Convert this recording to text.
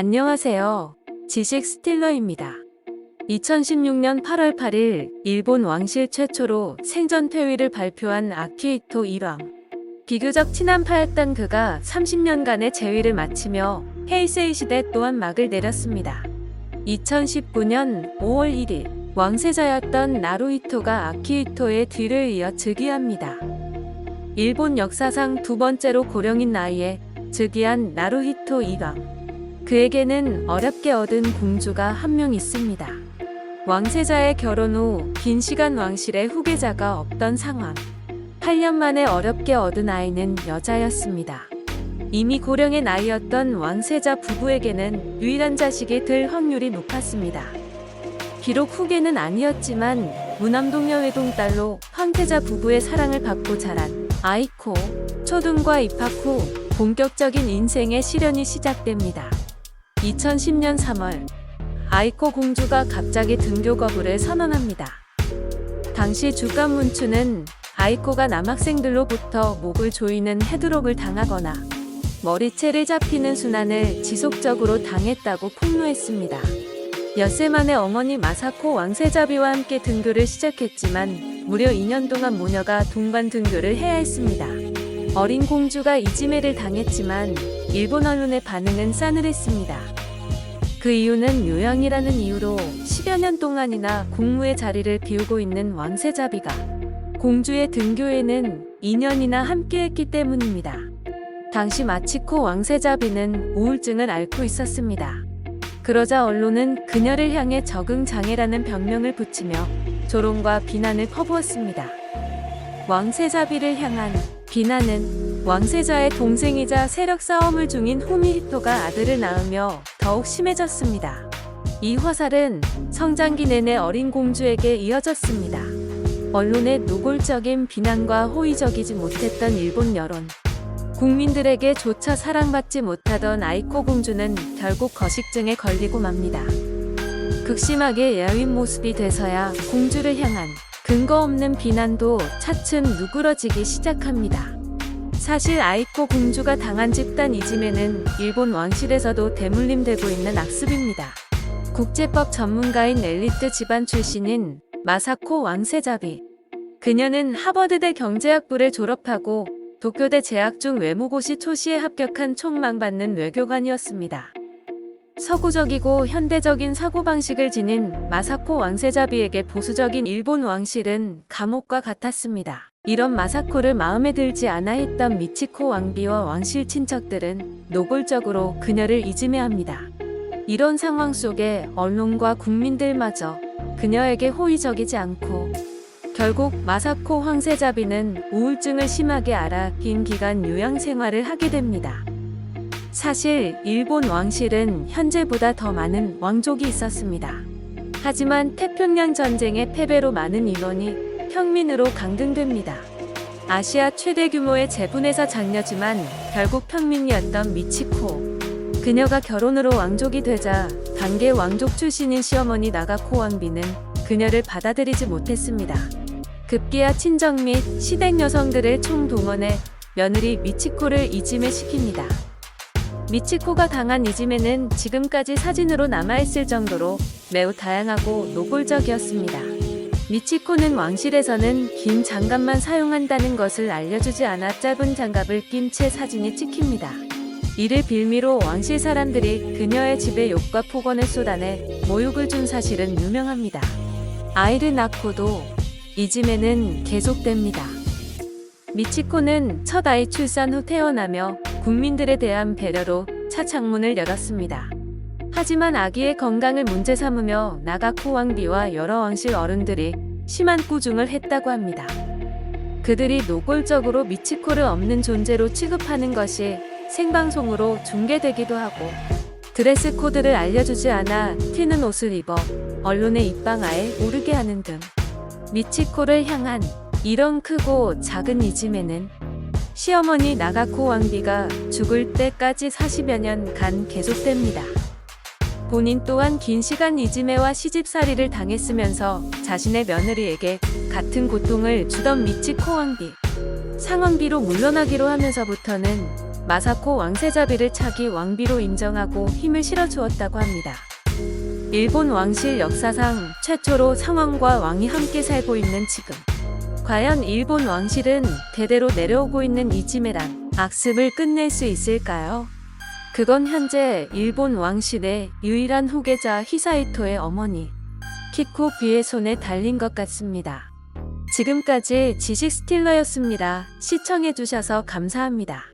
안녕하세요. 지식 스틸러입니다. 2016년 8월 8일 일본 왕실 최초로 생전 퇴위를 발표한 아키히토 1왕. 비교적 친한파였던 그가 30년간의 재위를 마치며 헤이세이 시대 또한 막을 내렸습니다. 2019년 5월 1일 왕세자였던 나루히토가 아키히토의 뒤를 이어 즉위합니다. 일본 역사상 두 번째로 고령인 나이에 즉위한 나루히토 2왕. 그에게는 어렵게 얻은 공주가 한 명 있습니다. 왕세자의 결혼 후 긴 시간 왕실의 후계자가 없던 상황. 8년 만에 어렵게 얻은 아이는 여자였습니다. 이미 고령의 나이였던 왕세자 부부에게는 유일한 자식이 될 확률이 높았습니다. 비록 후계는 아니었지만 무남동녀 외동딸로 황태자 부부의 사랑을 받고 자란 아이코. 초등과 입학 후 본격적인 인생의 시련이 시작됩니다. 2010년 3월 아이코 공주가 갑자기 등교 거부를 선언합니다. 당시 주간 문추는 아이코가 남학생들로부터 목을 조이는 헤드록을 당하거나 머리채를 잡히는 순환을 지속적으로 당했다고 폭로했습니다. 엿새 만에 어머니 마사코 왕세자비와 함께 등교를 시작했지만 무려 2년 동안 모녀가 동반 등교를 해야 했습니다. 어린 공주가 이지매를 당했지만 일본 언론의 반응은 싸늘했습니다. 그 이유는 요양이라는 이유로 10여 년 동안이나 공무의 자리를 비우고 있는 왕세자비가 공주의 등교에는 2년이나 함께했기 때문입니다. 당시 마치코 왕세자비는 우울증을 앓고 있었습니다. 그러자 언론은 그녀를 향해 적응장애라는 병명을 붙이며 조롱과 비난을 퍼부었습니다. 왕세자비를 향한 비난은 왕세자의 동생이자 세력 싸움을 중인 후미히토가 아들을 낳으며 더욱 심해졌습니다. 이 화살은 성장기 내내 어린 공주에게 이어졌습니다. 언론의 노골적인 비난과 호의적이지 못했던 일본 여론. 국민들에게 조차 사랑받지 못하던 아이코 공주는 결국 거식증에 걸리고 맙니다. 극심하게 야윈 모습이 돼서야 공주를 향한 근거 없는 비난도 차츰 누그러지기 시작합니다. 사실 아이코 공주가 당한 집단 이지매는 일본 왕실에서도 대물림되고 있는 악습입니다. 국제법 전문가인 엘리트 집안 출신인 마사코 왕세자비. 그녀는 하버드대 경제학부를 졸업하고 도쿄대 재학 중 외무고시 초시에 합격한 촉망받는 외교관이었습니다. 서구적이고 현대적인 사고방식을 지닌 마사코 왕세자비에게 보수적인 일본 왕실은 감옥과 같았습니다. 이런 마사코를 마음에 들지 않아 했던 미치코 왕비와 왕실 친척들은 노골적으로 그녀를 이지매합니다. 이런 상황 속에 언론과 국민들마저 그녀에게 호의적이지 않고 결국 마사코 황세자비는 우울증을 심하게 앓아 긴 기간 요양 생활을 하게 됩니다. 사실 일본 왕실은 현재보다 더 많은 왕족이 있었습니다. 하지만 태평양 전쟁의 패배로 많은 인원이 평민으로 강등됩니다. 아시아 최대 규모의 제분회사 장녀지만 결국 평민이었던 미치코. 그녀가 결혼으로 왕족이 되자 당계 왕족 출신인 시어머니 나가코 왕비는 그녀를 받아들이지 못했습니다. 급기야 친정 및 시댁 여성들을 총동원해 며느리 미치코를 이지매시킵니다. 미치코가 당한 이지매는 지금까지 사진으로 남아있을 정도로 매우 다양하고 노골적이었습니다. 미치코는 왕실에서는 긴 장갑만 사용한다는 것을 알려주지 않아 짧은 장갑을 낀 채 사진이 찍힙니다. 이를 빌미로 왕실 사람들이 그녀의 집에 욕과 폭언을 쏟아내 모욕을 준 사실은 유명합니다. 아이를 낳고도 이지매는 계속됩니다. 미치코는 첫 아이 출산 후 태어나며 국민들에 대한 배려로 차 창문을 열었습니다. 하지만 아기의 건강을 문제 삼으며 나가코 왕비와 여러 왕실 어른들이 심한 꾸중을 했다고 합니다. 그들이 노골적으로 미치코를 없는 존재로 취급하는 것이 생방송으로 중계되기도 하고 드레스 코드를 알려주지 않아 튀는 옷을 입어 언론의 입방아에 오르게 하는 등 미치코를 향한 이런 크고 작은 이지매는 시어머니 나가코 왕비가 죽을 때까지 40여 년간 계속됩니다. 본인 또한 긴 시간 이지매와 시집살이를 당했으면서 자신의 며느리에게 같은 고통을 주던 미치코 왕비. 상왕비로 물러나기로 하면서부터는 마사코 왕세자비를 차기 왕비로 인정하고 힘을 실어주었다고 합니다. 일본 왕실 역사상 최초로 상왕과 왕이 함께 살고 있는 지금, 과연 일본 왕실은 대대로 내려오고 있는 이지메란 악습을 끝낼 수 있을까요? 그건 현재 일본 왕실의 유일한 후계자 히사이토의 어머니 키코 비의 손에 달린 것 같습니다. 지금까지 지식 스틸러였습니다. 시청해주셔서 감사합니다.